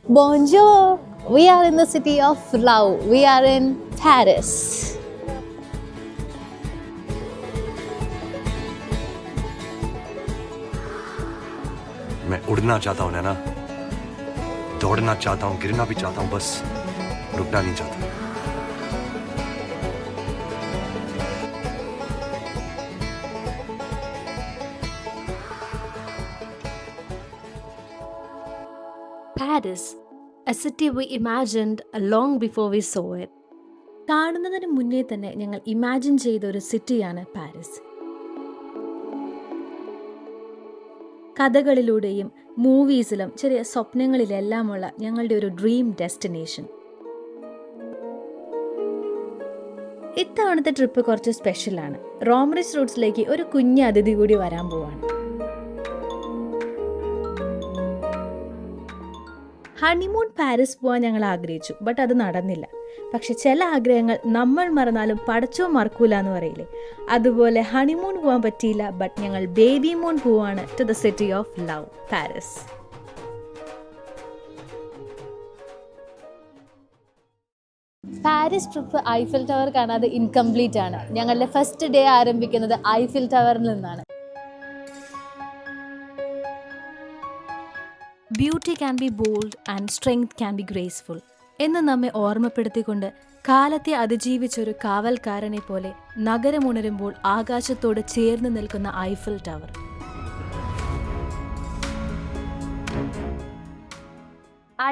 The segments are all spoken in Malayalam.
Bonjour! We are in the city of love. We are in Paris. मैं उड़ना चाहता हूँ नैना, दौड़ना चाहता हूँ, गिरना भी चाहता हूँ, बस रुकना नहीं चाहता. Paris, a city we imagined long before we saw it. കാണുന്നതിന് മുന്നേ തന്നെ ഞങ്ങൾ ഇമാജിൻ ചെയ്ത ഒരു സിറ്റിയാണ് പാരീസ്. കഥകളിലൂടെയും മൂവീസിലും ചെറിയ സ്വപ്നങ്ങളിലെല്ലാമുള്ള ഞങ്ങളുടെ ഒരു ഡ്രീം ഡെസ്റ്റിനേഷൻ. ഇത്തവണത്തെ ട്രിപ്പ് കുറച്ച് സ്പെഷ്യലാണ്. റോംറിച്ച് റൂട്ട്സിലേക്ക് ഒരു കുഞ്ഞ് അതിഥി കൂടി വരാൻ പോവാണ്. ഹണിമൂൺ പാരീസ് പോകാൻ ഞങ്ങൾ ആഗ്രഹിച്ചു, ബട്ട് അത് നടന്നില്ല. പക്ഷെ ചില ആഗ്രഹങ്ങൾ നമ്മൾ മറന്നാലും പടച്ചോ മറക്കൂല എന്ന് പറയില്ലേ, അതുപോലെ ഹണിമൂൺ പോകാൻ പറ്റിയില്ല, ബട്ട് ഞങ്ങൾ ബേബി മൂൺ പോവാണ് to the city of love, Paris. Paris trip Eiffel tower കാണാതെ ഇൻകംപ്ലീറ്റ് ആണ്. ഞങ്ങളുടെ ഫസ്റ്റ് ഡേ ആരംഭിക്കുന്നത് ഐഫിൽ ടവറിൽ നിന്നാണ്. Beauty can be bold and strength can be graceful എന്ന് നമ്മെ ഓർമ്മപ്പെടുത്തിക്കൊണ്ട് കാലത്തെ അതിജീവിച്ചൊരു കാവൽക്കാരനെ പോലെ നഗരമുണരുമ്പോൾ ആകാശത്തോട് ചേർന്ന് നിൽക്കുന്ന ഐഫിൽ ടവർ.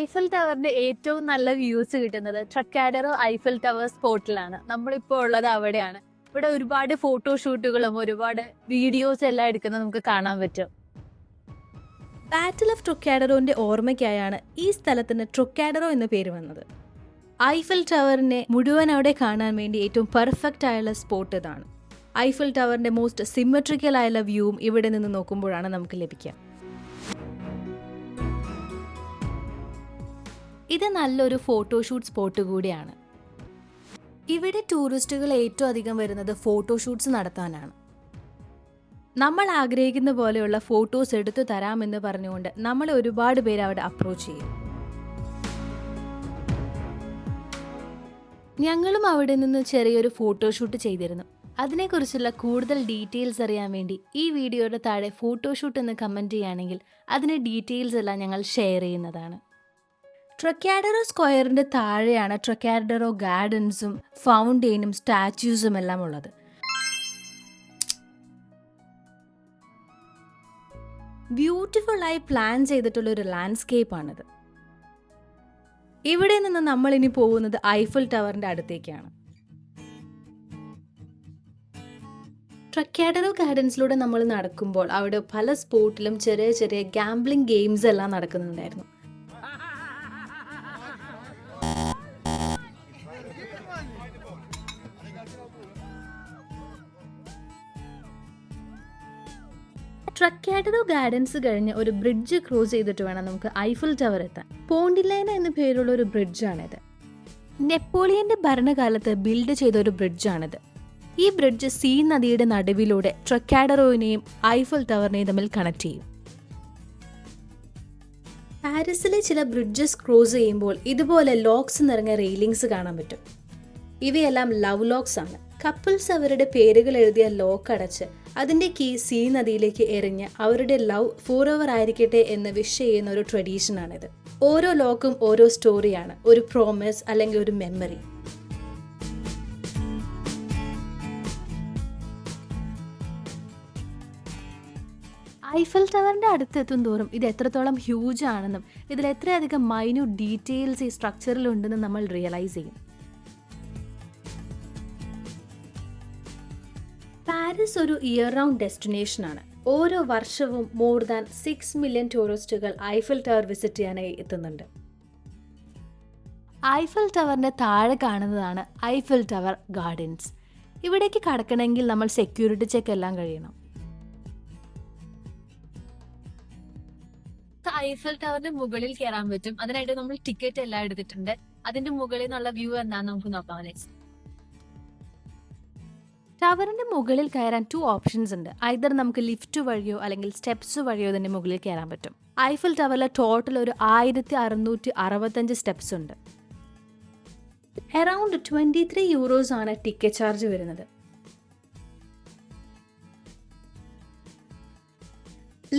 ഐഫിൽ ടവറിന്റെ ഏറ്റവും നല്ല വ്യൂസ് കിട്ടുന്നത് ട്രക്കാഡറോ ഐഫിൽ ടവർ സ്പോട്ടിലാണ്. നമ്മളിപ്പോൾ ഉള്ളത് അവിടെയാണ്. ഇവിടെ ഒരുപാട് ഫോട്ടോഷൂട്ടുകളും ഒരുപാട് വീഡിയോസ് എല്ലാം എടുക്കുന്നത് നമുക്ക് കാണാൻ പറ്റും. ബാറ്റിൽ ഓഫ് ട്രൊക്കാഡറോന്റെ ഓർമ്മയ്ക്കായാണ് ഈ സ്ഥലത്തിന് ട്രൊക്കാഡറോ എന്ന പേര് വന്നത്. ഐഫിൽ ടവറിനെ മുഴുവൻ അവിടെ കാണാൻ വേണ്ടി ഏറ്റവും പെർഫെക്റ്റ് ആയുള്ള സ്പോട്ട് ഇതാണ്. ഐഫിൽ ടവറിന്റെ മോസ്റ്റ് സിമെട്രിക്കൽ ആയുള്ള വ്യൂവും ഇവിടെ നിന്ന് നോക്കുമ്പോഴാണ് നമുക്ക് ലഭിക്കുക. ഇത് നല്ലൊരു ഫോട്ടോഷൂട്ട് സ്പോട്ട് കൂടിയാണ്. ഇവിടെ ടൂറിസ്റ്റുകൾ ഏറ്റവും അധികം വരുന്നത് ഫോട്ടോഷൂട്ട്സ് നടത്താനാണ്. നമ്മൾ ആഗ്രഹിക്കുന്ന പോലെയുള്ള ഫോട്ടോസ് എടുത്തു തരാമെന്ന് പറഞ്ഞുകൊണ്ട് നമ്മളെ ഒരുപാട് പേര് അവിടെ അപ്രോച്ച് ചെയ്യും. ഞങ്ങളും അവിടെ നിന്ന് ചെറിയൊരു ഫോട്ടോഷൂട്ട് ചെയ്തിരുന്നു. അതിനെക്കുറിച്ചുള്ള കൂടുതൽ ഡീറ്റെയിൽസ് അറിയാൻ വേണ്ടി ഈ വീഡിയോയുടെ താഴെ ഫോട്ടോഷൂട്ട് എന്ന് കമൻറ്റ് ചെയ്യുകയാണെങ്കിൽ അതിൻ്റെ ഡീറ്റെയിൽസ് എല്ലാം ഞങ്ങൾ ഷെയർ ചെയ്യുന്നതാണ്. ട്രൊക്കാഡറോ സ്ക്വയറിൻ്റെ താഴെയാണ് ട്രൊക്കാഡറോ ഗാർഡൻസും ഫൗണ്ടെയിനും സ്റ്റാച്യൂസും എല്ലാം ഉള്ളത്. ബ്യൂട്ടിഫുള്ളായി പ്ലാൻ ചെയ്തിട്ടുള്ള ഒരു ലാൻഡ്സ്കേപ്പാണിത്. ഇവിടെ നിന്ന് നമ്മൾ ഇനി പോകുന്നത് ഐഫിൽ ടവറിന്റെ അടുത്തേക്കാണ്. ട്രക്കാഡറോ ഗാർഡൻസിലൂടെ നമ്മൾ നടക്കുമ്പോൾ അവിടെ പല സ്പോട്ടിലും ചെറിയ ചെറിയ ഗാംബ്ലിംഗ് ഗെയിംസ് എല്ലാം നടക്കുന്നുണ്ടായിരുന്നു. ട്രക്കാഡറോ ഗാർഡൻസ് കഴിഞ്ഞ് ഒരു ബ്രിഡ്ജ് ക്രോസ് ചെയ്തിട്ട് വേണം നമുക്ക് ഐഫിൽ ടവർ എത്താൻ. പോണ്ടിലൈന എന്ന പേരുള്ള ഒരു ബ്രിഡ്ജാണിത്. നെപ്പോളിയന്റെ ഭരണകാലത്ത് ബിൽഡ് ചെയ്ത ഒരു ബ്രിഡ്ജാണിത്. ഈ ബ്രിഡ്ജ് സീ നദിയുടെ നടുവിലൂടെ ട്രക്കാഡറോയിനെയും ഐഫിൽ ടവറിനെയും തമ്മിൽ കണക്ട് ചെയ്യും. പാരീസിലെ ചില ബ്രിഡ്ജസ് ക്രോസ് ചെയ്യുമ്പോൾ ഇതുപോലെ ലോക്സ് നിറഞ്ഞ റെയിലിങ്സ് കാണാൻ പറ്റും. ഇവയെല്ലാം ലവ് ലോക്സ് ആണ്. കപ്പിൾസ് അവരുടെ പേരുകൾ എഴുതിയ ലോക്ക് അടച്ച് അതിൻ്റെ കീ സീ നദിയിലേക്ക് എറിഞ്ഞ് അവരുടെ ലവ് ഫോർ എവർ ആയിരിക്കട്ടെ എന്ന് വിഷ് ചെയ്യുന്ന ഒരു ട്രഡീഷനാണിത്. ഓരോ ലോക്കും ഓരോ സ്റ്റോറിയാണ്, ഒരു പ്രോമിസ് അല്ലെങ്കിൽ ഒരു മെമ്മറി. ഐഫിൽ ടവറിൻ്റെ അടുത്തെത്തും തോറും ഇത് എത്രത്തോളം ഹ്യൂജ് ആണെന്നും ഇതിൽ എത്രയധികം മൈന്യൂട്ട് ഡീറ്റെയിൽസ് ഈ സ്ട്രക്ചറിലുണ്ടെന്നും നമ്മൾ റിയലൈസ് ചെയ്യും. പാരീസ് ഒരു ഇയർ റൗണ്ട് ഡെസ്റ്റിനേഷനാണ്. ഓരോ വർഷവും മോർ ദാൻ 6 മില്യൺ ടൂറിസ്റ്റുകൾ ഐഫിൽ ടവർ വിസിറ്റ് ചെയ്യാനായി എത്തുന്നുണ്ട്. ഐഫിൽ ടവറിന്റെ താഴെ കാണുന്നതാണ് ഐഫിൽ ടവർ ഗാർഡൻസ്. ഇവിടേക്ക് കടക്കണമെങ്കിൽ നമ്മൾ സെക്യൂരിറ്റി ചെക്ക് എല്ലാം കഴിയണം. ഐഫിൽ ടവറിന്റെ മുകളിൽ കയറാൻ പറ്റും. അതിനായിട്ട് നമ്മൾ ടിക്കറ്റ് എല്ലാം എടുത്തിട്ടുണ്ട്. അതിന്റെ മുകളിൽ നിന്നുള്ള വ്യൂ എന്താണെന്ന് നമുക്ക് നോക്കാം. ടവറിന്റെ മുകളിൽ കയറാൻ 2 ഓപ്ഷൻസ് ഉണ്ട്. ഐദർ നമുക്ക് ലിഫ്റ്റ് വഴിയോ അല്ലെങ്കിൽ സ്റ്റെപ്സ് വഴിയോ തന്നെ മുകളിൽ കയറാൻ പറ്റും. ഐഫൽ ടവറിലെ ടോട്ടൽ ഒരു 1665 സ്റ്റെപ്സ് ഉണ്ട്. അറൌണ്ട് 23 യൂറോസ് ആണ് ടിക്കറ്റ് ചാർജ് വരുന്നത്.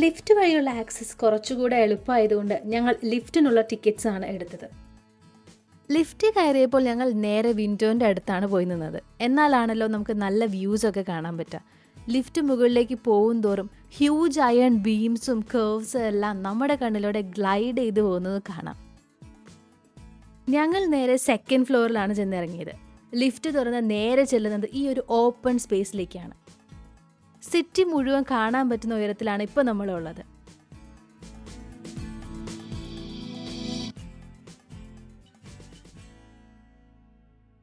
ലിഫ്റ്റ് വഴിയുള്ള ആക്സസ് കുറച്ചുകൂടെ എളുപ്പമായതുകൊണ്ട് ഞങ്ങൾ ലിഫ്റ്റിനുള്ള ടിക്കറ്റ്സ് ആണ് എടുത്തത്. ലിഫ്റ്റ് കയറിയപ്പോൾ ഞങ്ങൾ നേരെ വിൻഡോൻ്റെ അടുത്താണ് പോയി നിന്നത്. എന്നാലാണല്ലോ നമുക്ക് നല്ല വ്യൂസ് ഒക്കെ കാണാൻ പറ്റുക. ലിഫ്റ്റ് മുകളിലേക്ക് പോകും തോറും ഹ്യൂജ് അയൺ ബീംസും കർവ്സും എല്ലാം നമ്മുടെ കണ്ണിലൂടെ ഗ്ലൈഡ് ചെയ്ത് പോകുന്നത് കാണാം. ഞങ്ങൾ നേരെ സെക്കൻഡ് ഫ്ലോറിലാണ് ചെന്നിറങ്ങിയത്. ലിഫ്റ്റ് തുറന്ന് നേരെ ചെല്ലുന്നത് ഈ ഒരു ഓപ്പൺ സ്പേസിലേക്കാണ്. സിറ്റി മുഴുവൻ കാണാൻ പറ്റുന്ന ഉയരത്തിലാണ് ഇപ്പോൾ നമ്മളുള്ളത്.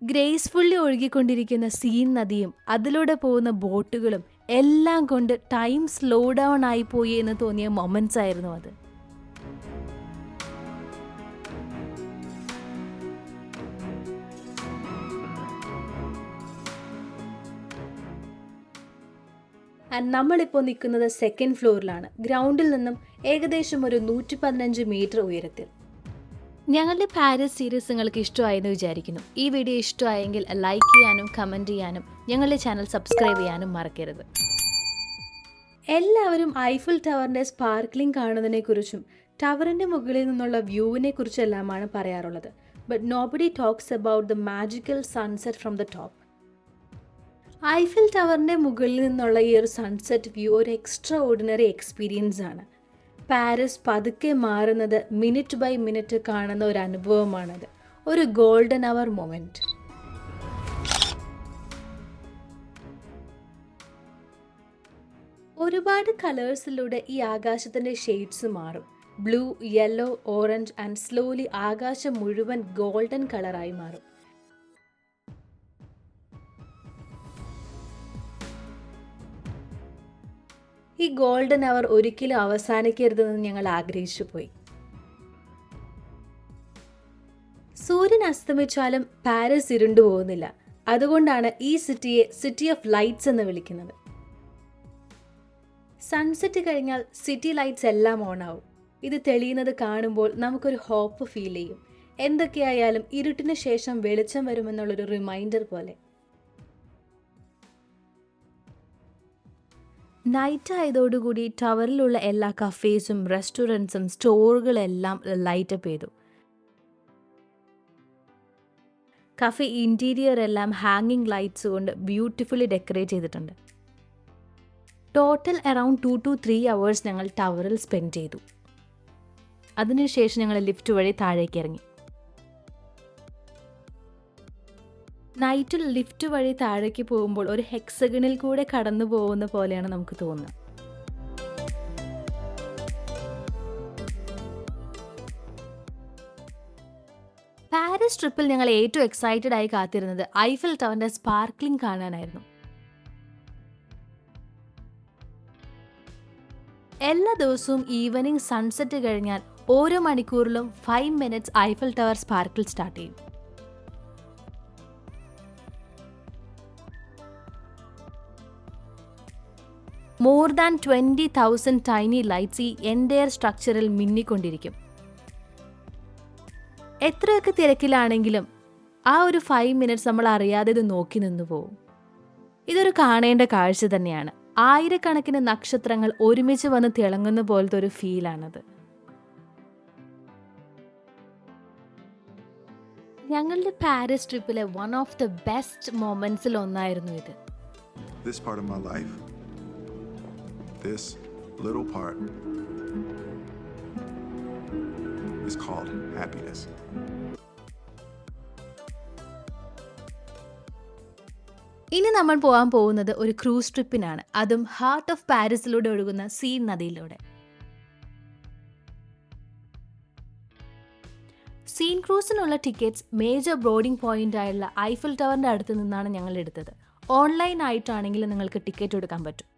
ഗ്രേസ്ഫുള്ളി ഒഴുകിക്കൊണ്ടിരിക്കുന്ന സീൻ നദിയും അതിലൂടെ പോകുന്ന ബോട്ടുകളും എല്ലാം കൊണ്ട് ടൈം സ്ലോ ഡൗൺ ആയിപ്പോയി എന്ന് തോന്നിയ മൊമെന്റ്സ് ആയിരുന്നു അത്. നമ്മളിപ്പോൾ നിൽക്കുന്നത് സെക്കൻഡ് ഫ്ലോറിലാണ്. ഗ്രൗണ്ടിൽ നിന്നും ഏകദേശം ഒരു 115 മീറ്റർ ഉയരത്തിൽ. ഞങ്ങളുടെ പാരീസ് സീരീസ് നിങ്ങൾക്ക് ഇഷ്ടമായെന്ന് വിചാരിക്കുന്നു. ഈ വീഡിയോ ഇഷ്ടമായെങ്കിൽ ലൈക്ക് ചെയ്യാനും കമൻറ്റ് ചെയ്യാനും ഞങ്ങളുടെ ചാനൽ സബ്സ്ക്രൈബ് ചെയ്യാനും മറക്കരുത്. എല്ലാവരും ഐഫൽ ടവറിൻ്റെ സ്പാർക്ലിംഗ് കാണുന്നതിനെക്കുറിച്ചും ടവറിൻ്റെ മുകളിൽ നിന്നുള്ള വ്യൂവിനെ കുറിച്ചെല്ലാമാണ് പറയാറുള്ളത്. But nobody talks about the magical sunset from the top. Eiffel ടവറിൻ്റെ മുകളിൽ നിന്നുള്ള ഈ ഒരു സൺസെറ്റ് വ്യൂ ഒരു എക്സ്ട്രാ ഓർഡിനറി എക്സ്പീരിയൻസ് ആണ്. പാരീസ് പതുക്കെ മാറുന്നത് മിനിറ്റ് ബൈ മിനിറ്റ് കാണുന്ന ഒരു അനുഭവമാണത്. ഒരു ഗോൾഡൻ അവർ മൊമെന്റ്. ഒരുപാട് കളേഴ്സിലൂടെ ഈ ആകാശത്തിൻ്റെ ഷെയ്ഡ്സ് മാറും. Blue, yellow, orange and slowly ആകാശം മുഴുവൻ ഗോൾഡൻ കളറായി മാറും. ഈ ഗോൾഡൻ അവർ ഒരിക്കലും അവസാനിക്കരുതെന്ന് ഞങ്ങൾ ആഗ്രഹിച്ചു പോയി. സൂര്യൻ അസ്തമിച്ചാലും പാരീസ് ഇരുണ്ടു പോകുന്നില്ല. അതുകൊണ്ടാണ് ഈ സിറ്റിയെ സിറ്റി ഓഫ് ലൈറ്റ്സ് എന്ന് വിളിക്കുന്നത്. സൺസെറ്റ് കഴിഞ്ഞാൽ സിറ്റി ലൈറ്റ്സ് എല്ലാം ഓൺ ആവും. ഇത് തെളിയുന്നത് കാണുമ്പോൾ നമുക്കൊരു ഹോപ്പ് ഫീൽ ചെയ്യും. എന്തൊക്കെയായാലും ഇരുട്ടിന് ശേഷം വെളിച്ചം വരുമെന്നുള്ളൊരു റിമൈൻഡർ പോലെ. നൈറ്റ് ആയതോടുകൂടി ടവറിലുള്ള എല്ലാ കഫേസും റെസ്റ്റോറൻറ്റ്സും സ്റ്റോറുകളെല്ലാം ലൈറ്റപ്പ് ചെയ്തു. കഫേ ഇൻറ്റീരിയർ എല്ലാം ഹാങ്ങിങ് ലൈറ്റ്സ് കൊണ്ട് ബ്യൂട്ടിഫുള്ളി ഡെക്കറേറ്റ് ചെയ്തിട്ടുണ്ട്. ടോട്ടൽ അറൌണ്ട് 2 to 3 hours ഞങ്ങൾ ടവറിൽ സ്പെൻഡ് ചെയ്തു. അതിനുശേഷം ഞങ്ങൾ ലിഫ്റ്റ് വഴി താഴേക്ക് ഇറങ്ങി. നൈറ്റിൽ ലിഫ്റ്റ് വഴി താഴേക്ക് പോകുമ്പോൾ ഒരു ഹെക്സഗണിൽ കൂടെ കടന്നു പോകുന്ന പോലെയാണ് നമുക്ക് തോന്നുന്നത്. പാരീസ് ട്രിപ്പിൽ ഞങ്ങൾ ഏറ്റവും എക്സൈറ്റഡ് ആയി കാത്തിരുന്നത് ഐഫൽ ടവറിന്റെ സ്പാർക്ലിംഗ് കാണാനായിരുന്നു. എല്ലാ ദിവസവും ഈവനിങ് സൺസെറ്റ് കഴിഞ്ഞാൽ ഓരോ മണിക്കൂറിലും 5 minutes Eiffel tower sparkle start ചെയ്യും. മോർ ദാൻ 20,000 ടൈനി ലൈറ്റ്സ് ഈ എൻ്റയർ സ്ട്രക്ചറിൽ മിന്നിക്കൊണ്ടിരിക്കും. എത്രയൊക്കെ തിരക്കിലാണെങ്കിലും ആ ഒരു 5 minutes നമ്മൾ അറിയാതെ ഇത് നോക്കി നിന്നു പോകും. ഇതൊരു കാണേണ്ട കാഴ്ച തന്നെയാണ്. ആയിരക്കണക്കിന് നക്ഷത്രങ്ങൾ ഒരുമിച്ച് വന്ന് തിളങ്ങുന്ന പോലത്തെ ഒരു ഫീലാണത്. ഞങ്ങളുടെ പാരീസ് ട്രിപ്പിലെ വൺ ഓഫ് ദ ബെസ്റ്റ് മൊമെന്റ്സിൽ ഒന്നായിരുന്നു ഇത്. This part of my life, this little part, is called happiness. ഇനി നമ്മൾ പോകാൻ പോകുന്നത് ഒരു ക്രൂസ് ട്രിപ്പിനാണ്. അതും ഹാർട്ട് ഓഫ് പാരീസിലൂടെ ഒഴുകുന്ന സീൻ നദിയിലൂടെ. സീൻ ക്രൂസിനുള്ള ടിക്കറ്റ്സ് മേജർ ബോർഡിംഗ് പോയിന്റ് ആയുള്ള ഐഫൽ ടവറിന്റെ അടുത്ത് നിന്നാണ് ഞങ്ങൾ എടുത്തത്. ഓൺലൈൻ ആയിട്ടാണെങ്കിൽ നിങ്ങൾക്ക് ടിക്കറ്റ് എടുക്കാൻ പറ്റും.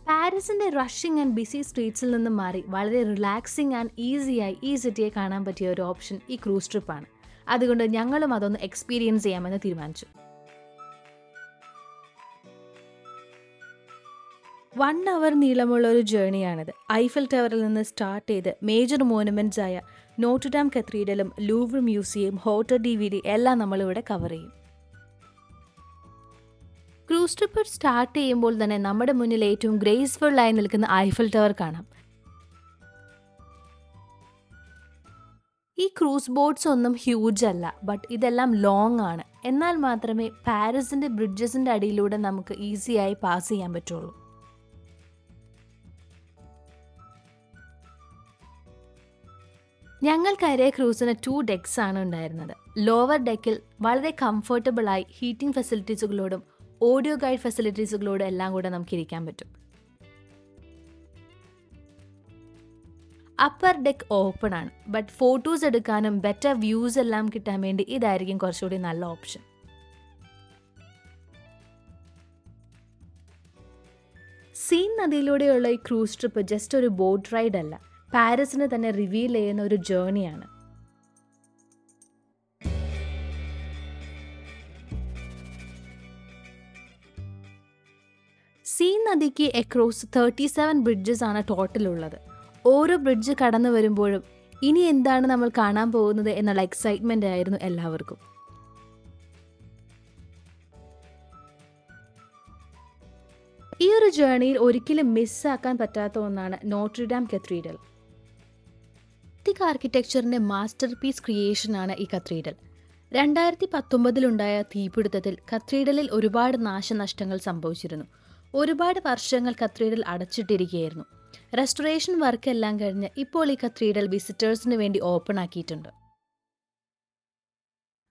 പാരീസിന്റെ റഷിംഗ് ആൻഡ് ബിസി സ്ട്രീറ്റ്സിൽ നിന്നും മാറി വളരെ റിലാക്സിംഗ് ആൻഡ് ഈസിയായി ഈ സിറ്റിയെ കാണാൻ പറ്റിയ ഒരു ഓപ്ഷൻ ഈ ക്രൂസ് ട്രിപ്പാണ്. അതുകൊണ്ട് ഞങ്ങളും അതൊന്ന് എക്സ്പീരിയൻസ് ചെയ്യാമെന്ന് തീരുമാനിച്ചു. 1 അവർ നീളമുള്ള ഒരു ജേണിയാണിത്. ഐഫൽ ടവറിൽ നിന്ന് സ്റ്റാർട്ട് ചെയ്ത് മേജർ മോണുമെന്റ്സ് ആയ നോട്ട്ർഡാം കത്തീഡ്രലും ലൂവർ മ്യൂസിയം, ഹോട്ടൽ DVD എല്ലാം നമ്മളിവിടെ കവർ ചെയ്യും. ക്രൂസ് ട്രിപ്പ് സ്റ്റാർട്ട് ചെയ്യുമ്പോൾ തന്നെ നമ്മുടെ മുന്നിൽ ഏറ്റവും ഗ്രേസ്ഫുൾ ആയി നിൽക്കുന്ന ഐഫൽ ടവർ കാണാം. ഈ ക്രൂസ് ബോട്ട്സ് ഒന്നും ഹ്യൂജ് അല്ല, ബട്ട് ഇതെല്ലാം ലോങ് ആണ്. എന്നാൽ മാത്രമേ പാരീസിന്റെ ബ്രിഡ്ജസിന്റെ അടിയിലൂടെ നമുക്ക് ഈസിയായി പാസ് ചെയ്യാൻ പറ്റുള്ളൂ. ഞങ്ങൾ കയറിയ ക്രൂസിന് 2 ഡെക്സ് ആണ് ഉണ്ടായിരുന്നത്. ലോവർ ഡെക്കിൽ വളരെ കംഫർട്ടബിളായി ഹീറ്റിംഗ് ഫെസിലിറ്റീസുകളോടും ഓഡിയോ ഗൈഡ് ഫെസിലിറ്റീസുകളോടും എല്ലാം കൂടെ നമുക്ക് ഇരിക്കാൻ പറ്റും. അപ്പർ ഡെക്ക് ഓപ്പൺ ആണ്, ബട്ട് ഫോട്ടോസ് എടുക്കാനും ബെറ്റർ വ്യൂസ് എല്ലാം കിട്ടാൻ വേണ്ടി ഇതായിരിക്കും കുറച്ചുകൂടി നല്ല ഓപ്ഷൻ. സീൻ നദിയിലൂടെയുള്ള ഈ ക്രൂസ് ട്രിപ്പ് ജസ്റ്റ് ഒരു ബോട്ട് റൈഡ് അല്ല, പാരീസിന് തന്നെ റിവീൽ ചെയ്യുന്ന ഒരു ജേർണിയാണ്. സീൻ നദിക്ക് അക്രോസ് 37 ബ്രിഡ്ജസ് ആണ് ടോട്ടൽ ഉള്ളത്. ഓരോ ബ്രിഡ്ജ് കടന്നു വരുമ്പോഴും ഇനി എന്താണ് നമ്മൾ കാണാൻ പോകുന്നത് എന്നുള്ള എക്സൈറ്റ്മെന്റ് ആയിരുന്നു എല്ലാവർക്കും. ഈ ഒരു ജേർണിയിൽ ഒരിക്കലും മിസ്സാക്കാൻ പറ്റാത്ത ഒന്നാണ് നോട്ട്ർഡാം കത്തീഡ്രൽ. ആർക്കിടെക്ചറിന്റെ മാസ്റ്റർ പീസ് ക്രിയേഷനാണ് ഈ കത്തീഡ്രൽ. 2019 തീപിടുത്തത്തിൽ കത്തീഡ്രലിൽ ഒരുപാട് നാശനഷ്ടങ്ങൾ സംഭവിച്ചിരുന്നു. ഒരുപാട് വർഷങ്ങൾ കത്തീഡ്രൽ അടച്ചിട്ടിരിക്കുകയായിരുന്നു. റെസ്റ്റോറേഷൻ വർക്ക് എല്ലാം കഴിഞ്ഞ് ഇപ്പോൾ ഈ കത്തീഡ്രൽ വിസിറ്റേഴ്സിന് വേണ്ടി ഓപ്പൺ ആക്കിയിട്ടുണ്ട്.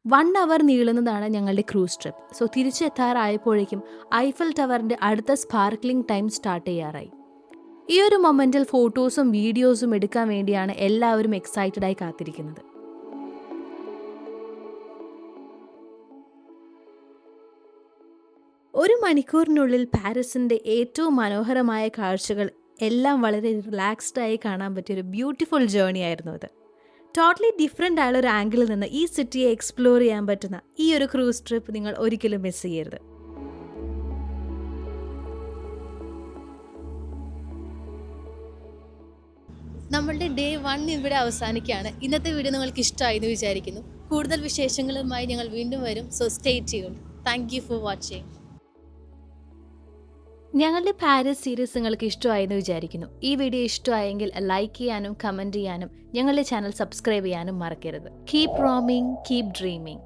1 അവർ നീളുന്നതാണ് ഞങ്ങളുടെ ക്രൂസ് ട്രിപ്പ്. സോ തിരിച്ചെത്താറായപ്പോഴേക്കും ഐഫൽ ടവറിന്റെ അടുത്ത സ്പാർക്ലിംഗ് ടൈം സ്റ്റാർട്ട് ചെയ്യാറായി. ഈ ഒരു മൊമെന്റിൽ ഫോട്ടോസും വീഡിയോസും എടുക്കാൻ വേണ്ടിയാണ് എല്ലാവരും എക്സൈറ്റഡ് ആയി കാത്തിരിക്കുന്നത്. ഒരു മണിക്കൂറിനുള്ളിൽ പാരീസിന്റെ ഏറ്റവും മനോഹരമായ കാഴ്ചകൾ എല്ലാം വളരെ റിലാക്സ്ഡ് ആയി കാണാൻ പറ്റിയൊരു ബ്യൂട്ടിഫുൾ ജേർണി ആയിരുന്നു അത്. ടോട്ടലി ഡിഫറെൻ്റ് ആയുള്ള ഒരു ആംഗിളിൽ നിന്ന് ഈ സിറ്റിയെ എക്സ്പ്ലോർ ചെയ്യാൻ പറ്റുന്ന ഈ ഒരു ക്രൂസ് ട്രിപ്പ് നിങ്ങൾ ഒരിക്കലും മിസ് ചെയ്യരുത്. നമ്മളുടെ ഡേ 1 ഇവിടെ അവസാനിക്കുകയാണ്. ഇന്നത്തെ വീഡിയോ നിങ്ങൾക്ക് ഇഷ്ടമായി എന്ന് വിചാരിക്കുന്നു. കൂടുതൽ വിശേഷങ്ങളുമായി ഞങ്ങൾ വീണ്ടും വരും. So stay tuned. Thank you for watching. ഞങ്ങളുടെ പാരീസ് സീരീസ് നിങ്ങൾക്ക് ഇഷ്ടമായെന്ന് വിചാരിക്കുന്നു. ഈ വീഡിയോ ഇഷ്ടമായെങ്കിൽ ലൈക്ക് ചെയ്യാനും കമൻറ്റ് ചെയ്യാനും ഞങ്ങളുടെ ചാനൽ സബ്സ്ക്രൈബ് ചെയ്യാനും മറക്കരുത്. Keep roaming, keep dreaming.